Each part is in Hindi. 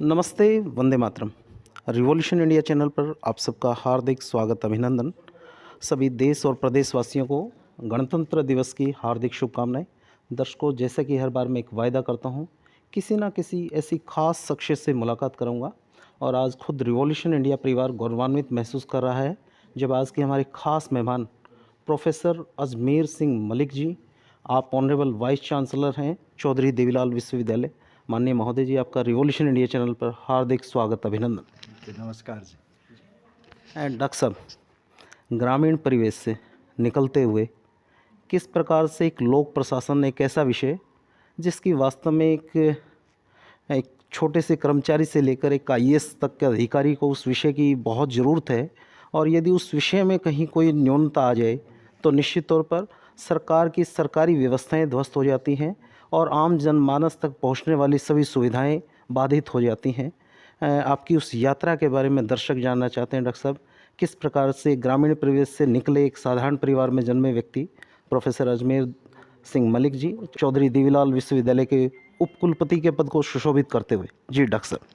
नमस्ते, Vande Mataram. Revolution India channel पर आप सबका हार्दिक स्वागत, अभिनंदन। सभी देश और प्रदेशवासियों को गणतंत्र दिवस की हार्दिक शुभकामनाएं। दर्शकों, जैसा कि हर बार मैं एक वायदा करता हूं, किसी ना किसी ऐसी खास शख्सियत से मुलाकात करूंगा और आज खुद रिवॉल्यूशन इंडिया परिवार गौरवान्वित महसूस कर रहा है जब आज के हमारे खास मेहमान प्रोफेसर अजमेर सिंह मलिक जी, आप ऑनरेबल वाइस चांसलर हैं चौधरी देवीलाल विश्वविद्यालय। माननीय महोदय जी, आपका रिवॉल्यूशन इंडिया चैनल पर हार्दिक स्वागत, अभिनंदन। नमस्कार जी। एंड डॉक्टर साहब, ग्रामीण परिवेश से निकलते हुए किस प्रकार से एक लोक प्रशासन एक ऐसा विषय जिसकी वास्तव में एक छोटे से कर्मचारी से लेकर एक आईएएस तक के अधिकारी को उस विषय की बहुत ज़रूरत है, और यदि उस विषय में कहीं कोई न्यूनता आ जाए तो निश्चित तौर पर सरकार की सरकारी व्यवस्थाएं ध्वस्त हो जाती हैं और आम जनमानस तक पहुंचने वाली सभी सुविधाएं बाधित हो जाती हैं। आपकी उस यात्रा के बारे में दर्शक जानना चाहते हैं डॉक्टर साहब। किस प्रकार से ग्रामीण परिवेश से निकले एक साधारण परिवार में जन्मे व्यक्ति प्रोफेसर अजमेर सिंह मलिक जी चौधरी देवीलाल विश्वविद्यालय के उपकुलपति के पद को सुशोभित करते हुए। जी डॉक्टर साहब।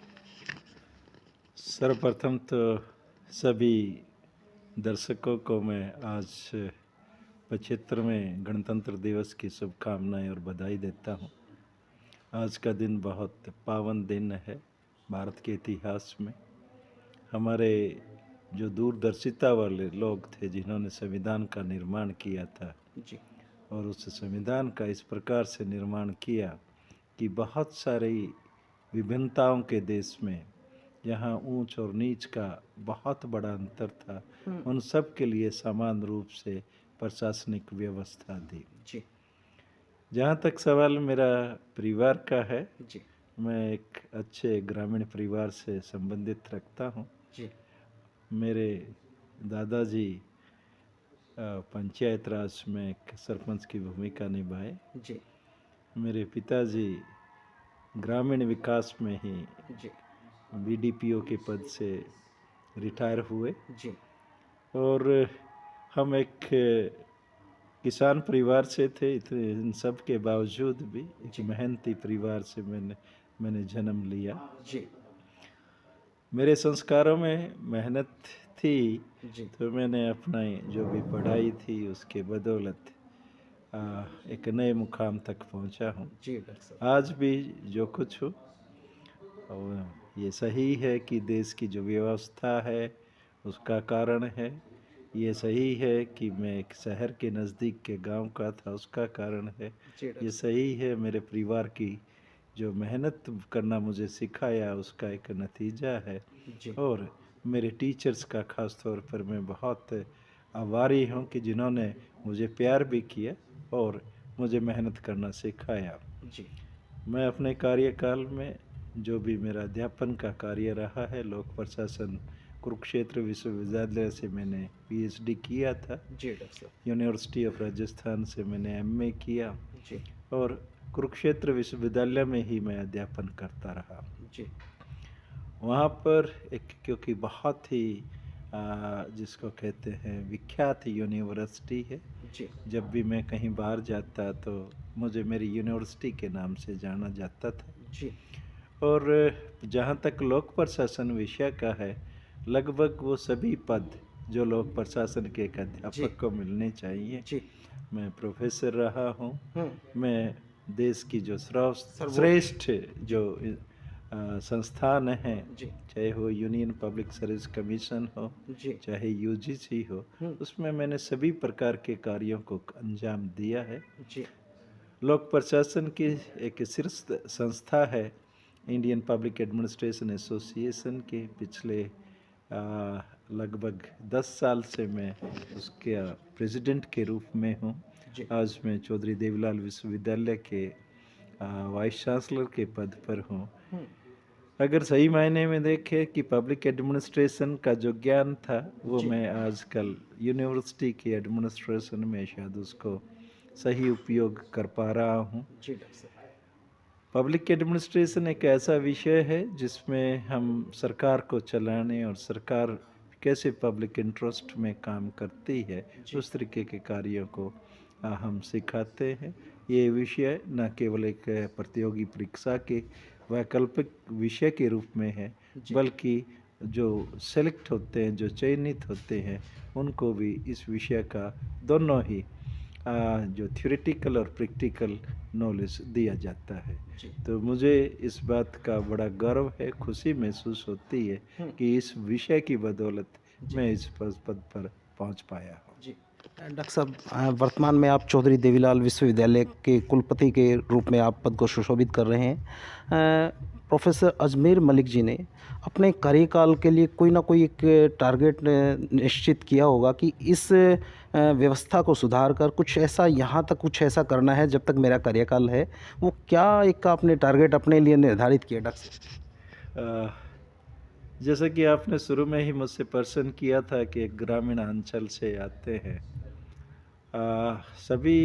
सर्वप्रथम तो सभी दर्शकों को मैं आज 75वें गणतंत्र दिवस की शुभकामनाएं और बधाई देता हूं। आज का दिन बहुत पावन दिन है भारत के इतिहास में। हमारे जो दूरदर्शिता वाले लोग थे जिन्होंने संविधान का निर्माण किया था जी, और उस संविधान का इस प्रकार से निर्माण किया कि बहुत सारी विभिन्नताओं के देश में जहाँ ऊंच और नीच का बहुत बड़ा अंतर था, उन सब के लिए समान रूप से प्रशासनिक व्यवस्था दी। जी, जहाँ तक सवाल मेरा परिवार का है, जी, मैं एक अच्छे ग्रामीण परिवार से संबंधित रखता हूँ। जी, मेरे दादाजी पंचायत राज में एक सरपंच की भूमिका निभाए। जी, मेरे पिताजी ग्रामीण विकास में ही जी, बीडीपीओ के पद से रिटायर हुए जी, और हम एक किसान परिवार से थे। इन सब के बावजूद भी एक मेहनती परिवार से मैंने जन्म लिया। जी, मेरे संस्कारों में मेहनत थी, जी, तो मैंने अपना जो भी पढ़ाई थी उसके बदौलत एक नए मुकाम तक पहुंचा हूं। जी डॉक्टर साहब। आज भी जो कुछ हो और ये सही है कि देश की जो व्यवस्था है उसका कारण है। ये सही है कि मैं एक शहर के नज़दीक के गांव का था, उसका कारण है। ये सही है मेरे परिवार की जो मेहनत करना मुझे सिखाया उसका एक नतीजा है। जी, और मेरे टीचर्स का ख़ास तौर पर मैं बहुत आभारी हूँ कि जिन्होंने मुझे प्यार भी किया और मुझे मेहनत करना सिखाया। जी, मैं अपने कार्यकाल में जो भी मेरा अध्यापन का कार्य रहा है, लोक प्रशासन कुरुक्षेत्र विश्वविद्यालय से मैंने पीएचडी किया था। जी डॉक्टर साहब। यूनिवर्सिटी ऑफ राजस्थान से मैंने एमए किया जी, और कुरुक्षेत्र विश्वविद्यालय में ही मैं अध्यापन करता रहा। जी, वहाँ पर एक क्योंकि बहुत ही जिसको कहते हैं विख्यात यूनिवर्सिटी है। जी, जब भी मैं कहीं बाहर जाता तो मुझे मेरी यूनिवर्सिटी के नाम से जाना जाता था। जी, और जहाँ तक लोक प्रशासन विषय का है, लगभग वो सभी पद जो लोक प्रशासन के एक अध्यापक को मिलने चाहिए। जी, मैं प्रोफेसर रहा हूँ। मैं देश की जो सर्वोच्च। श्रेष्ठ जो संस्थान हैं, जी, चाहे वो यूनियन पब्लिक सर्विस कमीशन हो, जी, चाहे यूजीसी हो, उसमें मैंने सभी प्रकार के कार्यों को अंजाम दिया है। जी, लोक प्रशासन की एक शीर्ष संस्था है इंडियन पब्लिक एडमिनिस्ट्रेशन एसोसिएशन के। पिछले लगभग 10 साल से मैं उसके प्रेसिडेंट के रूप में हूँ। जी, आज मैं चौधरी देवीलाल विश्वविद्यालय के वाइस चांसलर के पद पर हूँ। अगर सही मायने में देखें कि पब्लिक एडमिनिस्ट्रेशन का जो ज्ञान था वो मैं आजकल यूनिवर्सिटी की एडमिनिस्ट्रेशन में शायद उसको सही उपयोग कर पा रहा हूँ। जी डॉक्टर साहब। पब्लिक एडमिनिस्ट्रेशन एक ऐसा विषय है जिसमें हम सरकार को चलाने और सरकार कैसे पब्लिक इंटरेस्ट में काम करती है उस तरीके के कार्यों को हम सिखाते हैं। ये विषय न केवल एक प्रतियोगी परीक्षा के वैकल्पिक विषय के रूप में है, जी। बल्कि जो सेलेक्ट होते हैं, जो चयनित होते हैं, उनको भी इस विषय का दोनों ही जो थ्योरेटिकल और प्रैक्टिकल नॉलेज दिया जाता है। जी। तो मुझे इस बात का बड़ा गर्व है, खुशी महसूस होती है हुँ। कि इस विषय की बदौलत जी। मैं इस पद पर पहुंच पाया हूँ। जी। डॉक्टर साहब, वर्तमान में आप चौधरी देवीलाल विश्वविद्यालय के कुलपति के रूप में आप पद को सुशोभित कर रहे हैं। प्रोफ़ेसर अजमेर मलिक जी ने अपने कार्यकाल के लिए कोई ना कोई एक टारगेट निश्चित किया होगा कि इस व्यवस्था को सुधार कर कुछ ऐसा यहाँ तक कुछ ऐसा करना है जब तक मेरा कार्यकाल है। वो क्या एक आपने टारगेट अपने लिए निर्धारित किया डॉक्टर साहब? अ, जैसा कि आपने शुरू में ही मुझसे प्रश्न किया था कि एक ग्रामीण अंचल से आते हैं। सभी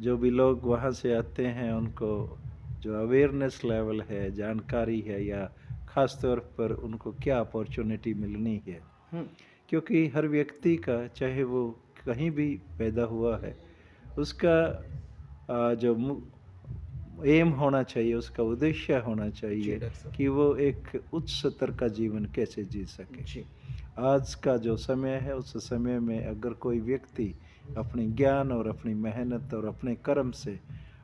जो भी लोग वहाँ से आते हैं उनको जो अवेयरनेस लेवल है, जानकारी है, या ख़ास तौर पर उनको क्या अपॉर्चुनिटी मिलनी है। हुँ। क्योंकि हर व्यक्ति का, चाहे वो कहीं भी पैदा हुआ है, उसका जो एम होना चाहिए, उसका उद्देश्य होना जी चाहिए डॉक्टर साहब। कि वो एक उच्च स्तर का जीवन कैसे जी सके। जी। आज का जो समय है, उस समय में अगर कोई व्यक्ति अपने ज्ञान और अपनी मेहनत और अपने कर्म से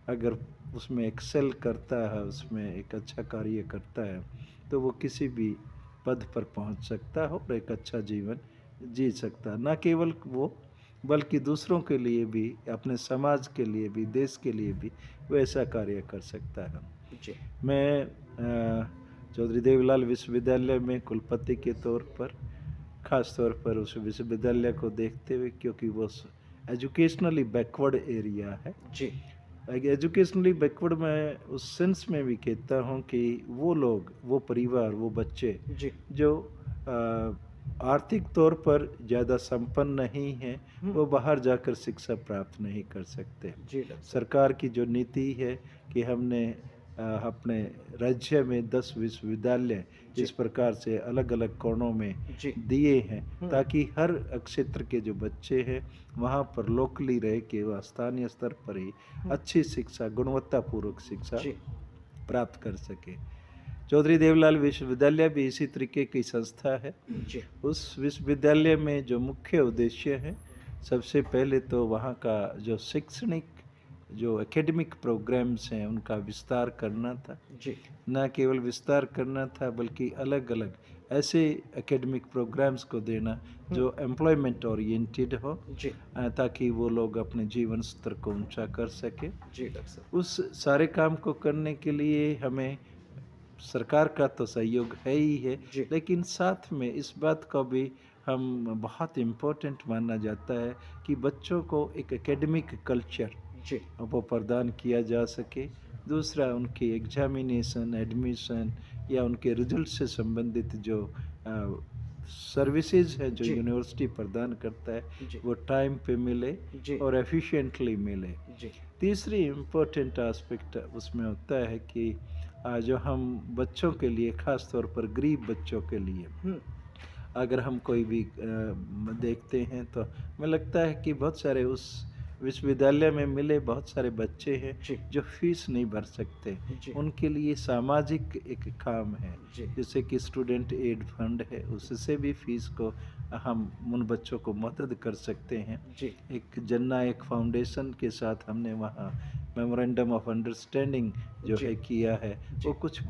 अगर उसमें एक्सेल करता है, उसमें एक अच्छा कार्य करता है, तो वो किसी भी पद पर पहुंच सकता है और एक अच्छा जीवन जी सकता है। न केवल वो, बल्कि दूसरों के लिए भी, अपने समाज के लिए भी, देश के लिए भी वैसा कार्य कर सकता है। जी। मैं चौधरी देवीलाल विश्वविद्यालय में कुलपति के तौर पर, ख़ास तौर पर उस विश्वविद्यालय को देखते हुए, क्योंकि वो एजुकेशनली बैकवर्ड एरिया है। जी। एजुकेशनली बैकवर्ड मैं उस सेंस में भी कहता हूँ कि वो लोग, वो परिवार, वो बच्चे जी। जो आर्थिक तौर पर ज़्यादा संपन्न नहीं हैं, हुँ। वो बाहर जाकर शिक्षा प्राप्त नहीं कर सकते। जी डॉक्टर साहब। सरकार की जो नीति है कि हमने अपने राज्य में 10 विश्वविद्यालय जी। इस प्रकार से अलग-अलग कोणों में जी। दिए हैं, हुँ। ताकि हर क्षेत्र के जो बच्चे हैं, वहाँ पर लोकली रह के वह स्थानीय स्तर पर ही हुँ। अच्छी शिक्षा, गुणवत्तापूर्वक शिक्षा जी। प्राप्त कर सके। चौधरी देवलाल विश्वविद्यालय भी इसी तरीके की संस्था है। जी। उस विश्वविद्यालय में जो मुख्य उद्देश्य है, सबसे पहले तो वहाँ का जो शैक्षणिक, जो एकेडमिक प्रोग्राम्स हैं, उनका विस्तार करना था। जी। न केवल विस्तार करना था, बल्कि अलग-अलग ऐसे एकेडमिक प्रोग्राम्स को देना जो एम्प्लॉयमेंट ओरिएंटेड हो, जी। ताकि वो लोग अपने जीवन स्तर को ऊंचा कर सके। जी डॉक्टर साहब। उस सारे काम को करने के लिए हमें सरकार का तो सहयोग है ही है, जी। लेकिन साथ में इस बात को भी हम बहुत इम्पोर्टेंट माना जाता है कि बच्चों को एक एकेडमिक कल्चर जी। वो प्रदान किया जा सके। दूसरा, उनकी एग्जामिनेशन, एडमिशन या उनके रिजल्ट से संबंधित जो सर्विसेज है जो जी। यूनिवर्सिटी प्रदान करता है, जी। वो टाइम पे मिले जी। और एफिशिएंटली मिले। जी। तीसरी इम्पोर्टेंट एस्पेक्ट उसमें होता है कि जो हम बच्चों के लिए, ख़ास तौर पर गरीब बच्चों के लिए, हुँ। अगर हम कोई भी देखते हैं, तो हमें लगता है कि बहुत सारे उस विश्वविद्यालय में मिले बहुत सारे बच्चे हैं जी। जो फीस नहीं भर सकते। जी। उनके लिए सामाजिक एक काम है, जी। जैसे कि स्टूडेंट एड फंड है, उससे भी फीस को हम उन बच्चों को मदद कर सकते हैं। जी। एक जननायक फाउंडेशन के साथ हमने वहाँ मेमोरेंडम ऑफ अंडरस्टैंडिंग जो जी। है किया है, जी। वो कुछ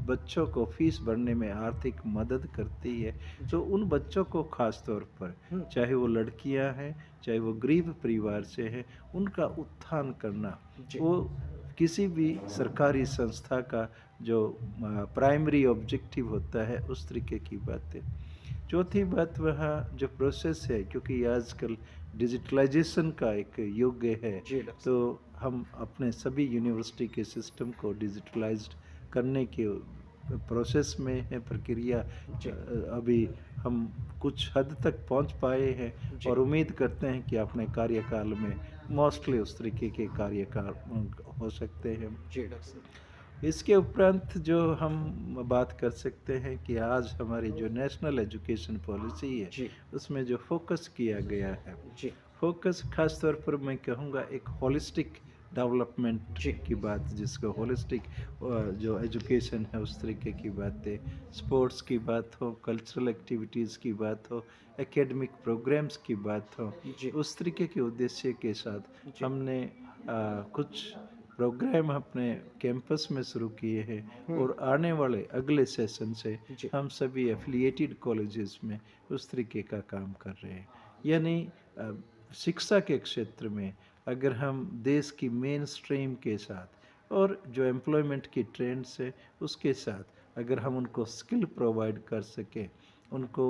बच्चों को फीस भरने में आर्थिक मदद करती है। तो उन बच्चों को ख़ास तौर पर, हुँ। चाहे वो लड़कियां हैं, चाहे वो गरीब परिवार से हैं, उनका उत्थान करना, जी। वो किसी भी सरकारी संस्था का जो प्राइमरी ऑब्जेक्टिव होता है, उस तरीके की बातें। चौथी बात, वहाँ जो प्रोसेस है, क्योंकि आजकल डिजिटलाइजेशन का एक युग है, जी डॉक्टर तो साहब। हम अपने सभी यूनिवर्सिटी के सिस्टम को डिजिटलाइज्ड करने के प्रोसेस में है, प्रक्रिया जी। अभी हम कुछ हद तक पहुंच पाए हैं जी। और उम्मीद करते हैं कि अपने कार्यकाल में मोस्टली उस तरीके के कार्यकाल हो सकते हैं। जी डॉक्टर साहब। इसके उपरांत जो हम बात कर सकते हैं कि आज हमारी जो नेशनल एजुकेशन पॉलिसी है, जी। उसमें जो फोकस किया गया है, जी। फोकस खास तौर पर मैं कहूँगा एक होलिस्टिक डेवलपमेंट जी। की बात, जिसको होलिस्टिक जो एजुकेशन है उस तरीके की बातें, स्पोर्ट्स की बात हो, कल्चरल एक्टिविटीज़ की बात हो, एकेडमिक प्रोग्राम्स की बात हो, जी। उस तरीके के उद्देश्य के साथ जी। हमने कुछ प्रोग्राम अपने कैंपस में शुरू किए हैं और आने वाले अगले सेशन से जी। हम सभी एफिलिएटेड कॉलेजेस में उस तरीके का काम कर रहे हैं। यानी शिक्षा के क्षेत्र में अगर हम देश की मेन स्ट्रीम के साथ और जो एम्प्लॉयमेंट की ट्रेंड्स है उसके साथ अगर हम उनको स्किल प्रोवाइड कर सकें, उनको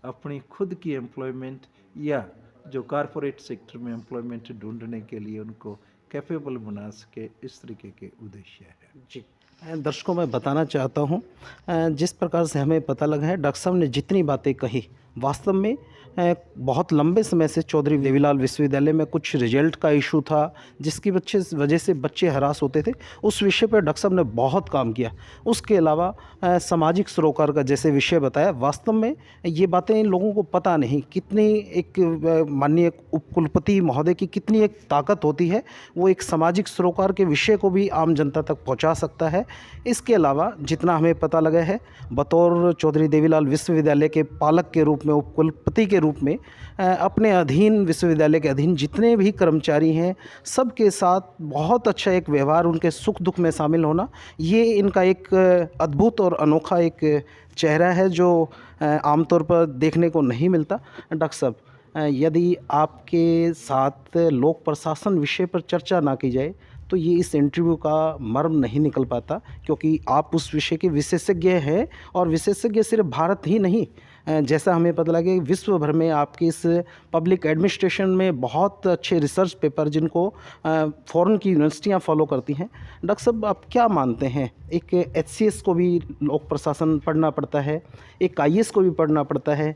अपनी खुद की एम्प्लॉयमेंट या जो कॉरपोरेट सेक्टर में एम्प्लॉयमेंट ढूंढने के लिए उनको कैपेबल बना सके, इस तरीके के उद्देश्य है। जी। दर्शकों मैं बताना चाहता हूँ जिस प्रकार से हमें पता लगा है डॉक्टर साहब ने जितनी बातें कही वास्तव में बहुत लंबे समय से चौधरी देवीलाल विश्वविद्यालय में कुछ रिजल्ट का इशू था जिसकी वजह से बच्चे हरास होते थे। उस विषय पर डॉक्टर साहब ने बहुत काम किया। उसके अलावा सामाजिक सरोकार का जैसे विषय बताया, वास्तव में ये बातें इन लोगों को पता नहीं कितनी एक माननीय उपकुलपति महोदय की कितनी एक ताकत होती है, वो एक सामाजिक सरोकार के विषय को भी आम जनता तक पहुंचा सकता है। इसके अलावा जितना हमें पता लगा है बतौर चौधरी देवीलाल विश्वविद्यालय के पालक के रूप में, उपकुलपति के रूप में अपने अधीन विश्वविद्यालय के अधीन जितने भी कर्मचारी हैं सबके साथ बहुत अच्छा एक व्यवहार, उनके सुख दुख में शामिल होना, ये इनका एक अद्भुत और अनोखा एक चेहरा है जो आमतौर पर देखने को नहीं मिलता। डॉक्टर साहब यदि आपके साथ लोक प्रशासन विषय पर चर्चा ना की जाए तो ये इस इंटरव्यू का मर्म नहीं निकल पाता, क्योंकि आप उस विषय के विशेषज्ञ हैं और विशेषज्ञ सिर्फ भारत ही नहीं, जैसा हमें पता लगे विश्व भर में आपकी इस पब्लिक एडमिनिस्ट्रेशन में बहुत अच्छे रिसर्च पेपर जिनको फ़ॉरेन की यूनिवर्सिटियां फॉलो करती हैं। डॉक्टर साहब आप क्या मानते हैं, एक एचसीएस को भी लोक प्रशासन पढ़ना पड़ता है, एक आईएएस को भी पढ़ना पड़ता है,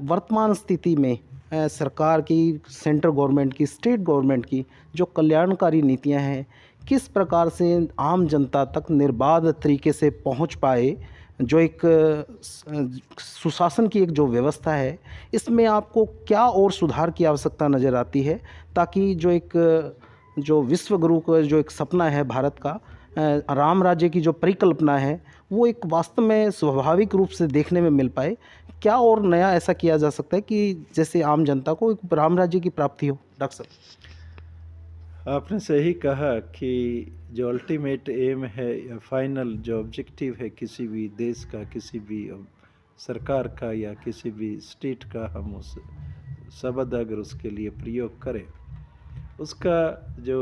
वर्तमान स्थिति में सरकार की, सेंट्रल गवर्नमेंट की, स्टेट गवर्नमेंट की जो कल्याणकारी नीतियां हैं किस प्रकार से आम जनता तक निर्बाध तरीके से पहुंच पाए, जो एक सुशासन की एक जो व्यवस्था है, इसमें आपको क्या और सुधार की आवश्यकता नज़र आती है ताकि जो एक जो विश्व गुरु का जो एक सपना है भारत का, राम राज्य की जो परिकल्पना है वो एक वास्तव में स्वाभाविक रूप से देखने में मिल पाए? क्या और नया ऐसा किया जा सकता है कि जैसे आम जनता को एक राम राज्य की प्राप्ति हो? डॉक्टर साहब आपने सही कहा कि जो अल्टीमेट एम है या फाइनल जो ऑब्जेक्टिव है किसी भी देश का, किसी भी सरकार का या किसी भी स्टेट का, हम उस शब्द अगर उसके लिए प्रयोग करें, उसका जो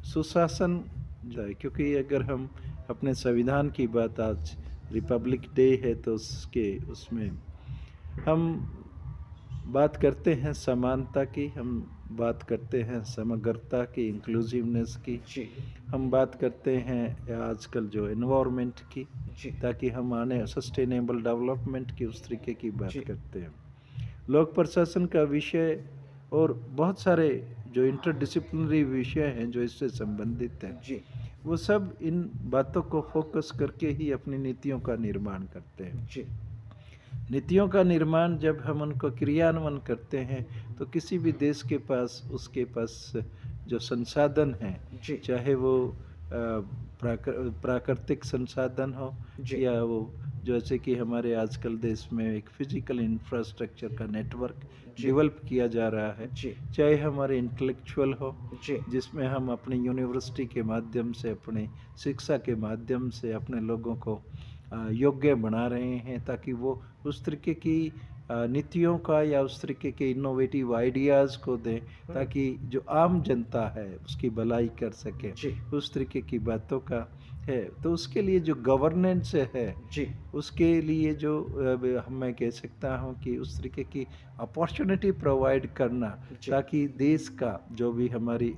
सुशासन जाए, क्योंकि अगर हम अपने संविधान की बात, आज रिपब्लिक डे है तो उसमें हम बात करते हैं समानता की, हम बात करते हैं समग्रता की, इंक्लूसिवनेस की, जी। हम बात करते हैं आजकल जो एनवायरनमेंट की, जी। ताकि हम आने सस्टेनेबल डेवलपमेंट की उस तरीके की बात जी। करते हैं। लोक प्रशासन का विषय और बहुत सारे जो इंटरडिसिप्लिनरी विषय हैं जो इससे संबंधित हैं, जी। वो सब इन बातों को फोकस करके ही अपनी नीतियों का निर्माण करते हैं। जी। नीतियों का निर्माण जब हम उनको क्रियान्वयन करते हैं तो किसी भी देश के पास, उसके पास जो संसाधन हैं, जी। चाहे वो प्राकृतिक संसाधन हो जी। या वो जैसे कि हमारे आजकल देश में एक फिजिकल इंफ्रास्ट्रक्चर का नेटवर्क जी। डेवलप किया जा रहा है, जी। चाहे हमारे इंटेलेक्चुअल हो, जी। जिसमें हम अपनी यूनिवर्सिटी के माध्यम से, अपनी शिक्षा के माध्यम से अपने लोगों को योग्य बना रहे हैं ताकि वो उस तरीके की नीतियों का या उस तरीके के इनोवेटिव आइडियाज़ को दें ताकि जो आम जनता है उसकी भलाई कर सके, जी। उस तरीके की बातों का है। तो उसके लिए जो गवर्नेंस है, जी। उसके लिए जो मैं कह सकता हूँ कि उस तरीके की अपॉर्चुनिटी प्रोवाइड करना जी। ताकि देश का जो भी हमारी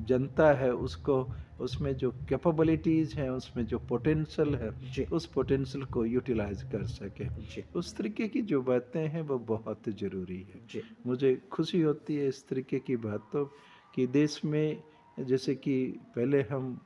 जनता है उसको, उसमें जो कैपेबिलिटीज़ हैं, उसमें जो पोटेंशियल है, जी। उस पोटेंशियल को यूटिलाइज कर सके। जी। उस तरीके की जो बातें हैं वो बहुत ज़रूरी है। जी। मुझे खुशी होती है इस तरीके की बातों कि देश में, जैसे कि पहले हम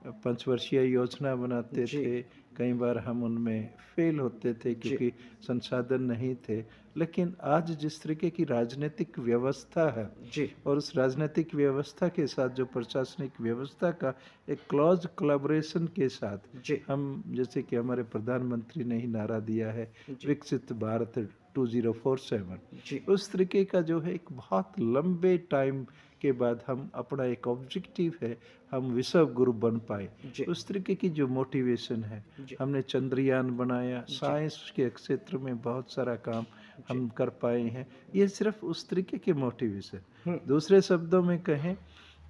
पंचवर्षीय योजना बनाते जी। थे, कई बार हम उनमें फेल होते थे क्योंकि संसाधन नहीं थे। लेकिन आज जिस तरीके की राजनीतिक व्यवस्था है जी। और उस राजनीतिक व्यवस्था के साथ जो प्रशासनिक व्यवस्था का एक क्लोज कोलैबोरेशन के साथ जी। हम, जैसे कि हमारे प्रधानमंत्री ने ही नारा दिया है, जी। विकसित भारत 2047, जी। उस तरीके का जो है एक बहुत लंबे टाइम के बाद हम अपना एक ऑब्जेक्टिव है, हम विश्व गुरु बन पाए। जी। उस तरीके की जो मोटिवेशन है, जी। हमने चंद्रयान बनाया, साइंस के क्षेत्र में बहुत सारा काम हम कर पाए हैं। ये सिर्फ उस तरीके के मोटिवेशन। दूसरे शब्दों में कहें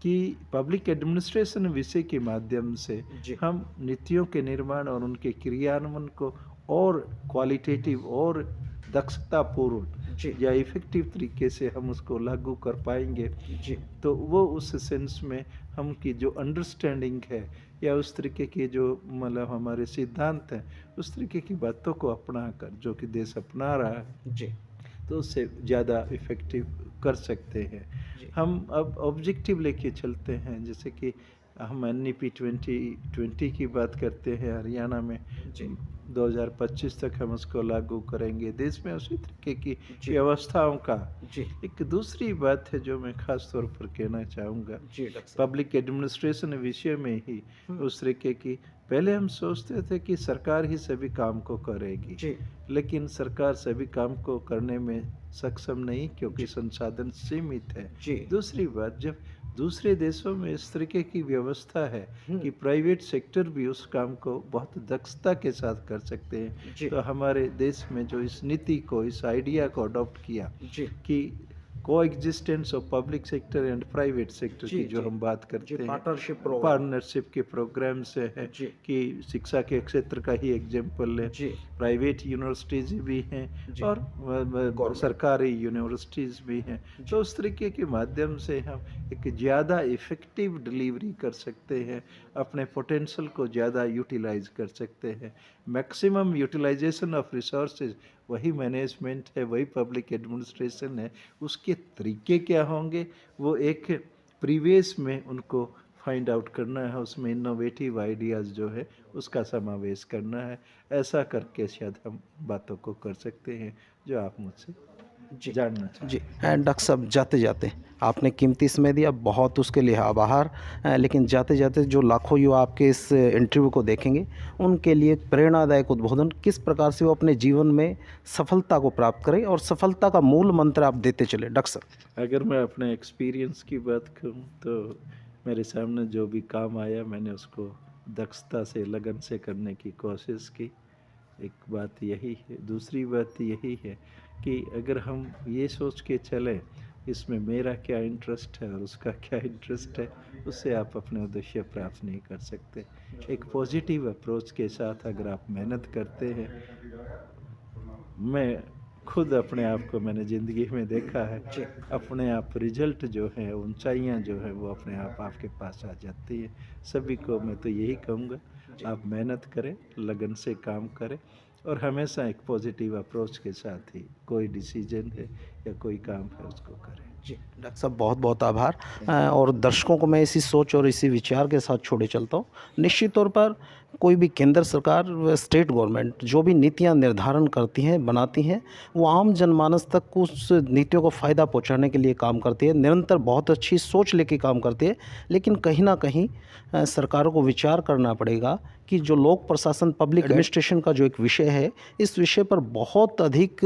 कि पब्लिक एडमिनिस्ट्रेशन विषय के माध्यम से जी। हम नीतियों के निर्माण और उनके क्रियान्वयन को और क्वालिटेटिव और दक्षतापूर्वक जी। या इफ़ेक्टिव तरीके से हम उसको लागू कर पाएंगे। जी। तो वो उस सेंस में हम की जो अंडरस्टैंडिंग है या उस तरीके के जो मतलब हमारे सिद्धांत हैं, उस तरीके की बातों को अपना कर जो कि देश अपना रहा है, जी। तो उससे ज़्यादा इफ़ेक्टिव कर सकते हैं। जी। हम अब ऑब्जेक्टिव लेके चलते हैं, जैसे कि हम NEP 2020 की बात करते हैं हरियाणा में, जी। 2025 तक हम उसको लागू करेंगे। देश में उसी तरीके की जी। व्यवस्थाओं का जी। एक दूसरी बात है जो मैं ख़ास तौर पर कहना चाहूँगा, जी डॉक्टर साहब। पब्लिक एडमिनिस्ट्रेशन विषय में ही उस तरीके की, पहले हम सोचते थे कि सरकार ही सभी काम को करेगी, जी। लेकिन सरकार सभी काम को करने में सक्षम नहीं क्योंकि संसाधन सीमित है। जी। दूसरी बात, जब दूसरे देशों में इस तरीके की व्यवस्था है कि प्राइवेट सेक्टर भी उस काम को बहुत दक्षता के साथ कर सकते हैं, जी। तो हमारे देश में जो इस नीति को, इस आइडिया को अडॉप्ट किया जी। कि को existence of public sector and private sector जी। की जो जी। हम बात जी, करते हैं, पार्टनरशिप प्रोग्राम। पार्टनरशिप के प्रोग्राम से है जी। कि शिक्षा के क्षेत्र का ही एग्जाम्पल लें, जी। प्राइवेट यूनिवर्सिटीज़ भी हैं जी। और गवर्नमेंट। सरकारी यूनिवर्सिटीज़ भी हैं। तो उस तरीके के माध्यम से हम एक ज़्यादा इफ़ेक्टिव डिलीवरी कर सकते हैं, अपने पोटेंशियल को ज़्यादा यूटिलाइज कर सकते हैं। मैक्सिमम यूटिलाइजेशन ऑफ रिसोर्सेज वही मैनेजमेंट है, वही पब्लिक एडमिनिस्ट्रेशन है। उसके तरीके क्या होंगे, वो एक परिवेश में उनको फाइंड आउट करना है, उसमें इनोवेटिव आइडियाज़ जो है उसका समावेश करना है। ऐसा करके शायद हम बातों को कर सकते हैं जो आप मुझसे जी। जानना चाहें। जी। डॉक्टर साहब, जाते जाते आपने कीमती समय दिया, बहुत उसके लिए आभार। लेकिन जाते जाते जो लाखों युवा आपके इस इंटरव्यू को देखेंगे, उनके लिए एक प्रेरणादायक उद्बोधन, किस प्रकार से वो अपने जीवन में सफलता को प्राप्त करें और सफलता का मूल मंत्र आप देते चले डॉक्टर साहब। अगर मैं अपने एक्सपीरियंस की बात करूं तो मेरे सामने जो भी काम आया मैंने उसको दक्षता से, लगन से करने की कोशिश की। एक बात यही है। दूसरी बात यही है कि अगर हम ये सोच के चलें इसमें मेरा क्या इंटरेस्ट है और उसका क्या इंटरेस्ट है, उससे आप अपने उद्देश्य प्राप्त नहीं कर सकते। एक पॉजिटिव अप्रोच के साथ अगर आप मेहनत करते हैं, मैं खुद अपने आप को मैंने ज़िंदगी में देखा है, अपने आप रिजल्ट जो है, ऊंचाइयां जो है वो अपने आप आपके पास आ जाती है। सभी को मैं तो यही कहूँगा, आप मेहनत करें, लगन से काम करें और हमेशा एक पॉजिटिव अप्रोच के साथ ही कोई डिसीजन है या कोई काम है उसको करें। जी डॉक्टर साहब, बहुत बहुत आभार। और दर्शकों को मैं इसी सोच और इसी विचार के साथ छोड़े चलता हूँ। निश्चित तौर पर कोई भी केंद्र सरकार व स्टेट गवर्नमेंट जो भी नीतियाँ निर्धारण करती हैं, बनाती हैं, वो आम जनमानस तक उस नीतियों को फ़ायदा पहुंचाने के लिए काम करती है, निरंतर बहुत अच्छी सोच लेके काम करती है। लेकिन कहीं ना कहीं सरकारों को विचार करना पड़ेगा कि जो लोक प्रशासन, पब्लिक एडमिनिस्ट्रेशन का जो एक विषय है, इस विषय पर बहुत अधिक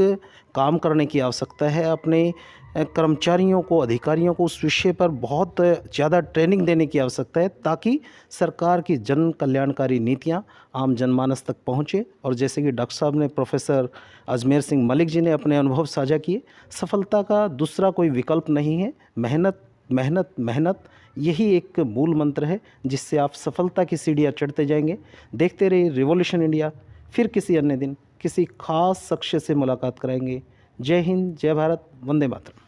काम करने की आवश्यकता है। अपने कर्मचारियों को, अधिकारियों को उस विषय पर बहुत ज़्यादा ट्रेनिंग देने की आवश्यकता है, ताकि सरकार की जन कल्याणकारी नीतियां आम जनमानस तक पहुंचे। और जैसे कि डॉक्टर साहब ने, प्रोफेसर अजमेर सिंह मलिक जी ने अपने अनुभव साझा किए, सफलता का दूसरा कोई विकल्प नहीं है। मेहनत, मेहनत, मेहनत, यही एक मूल मंत्र है जिससे आप सफलता की सीढ़ियाँ चढ़ते जाएंगे। देखते रहिए रिवॉल्यूशन इंडिया। फिर किसी अन्य दिन किसी खास शख्स से मुलाकात कराएंगे। जय हिंद, जय भारत, वंदे मातरम।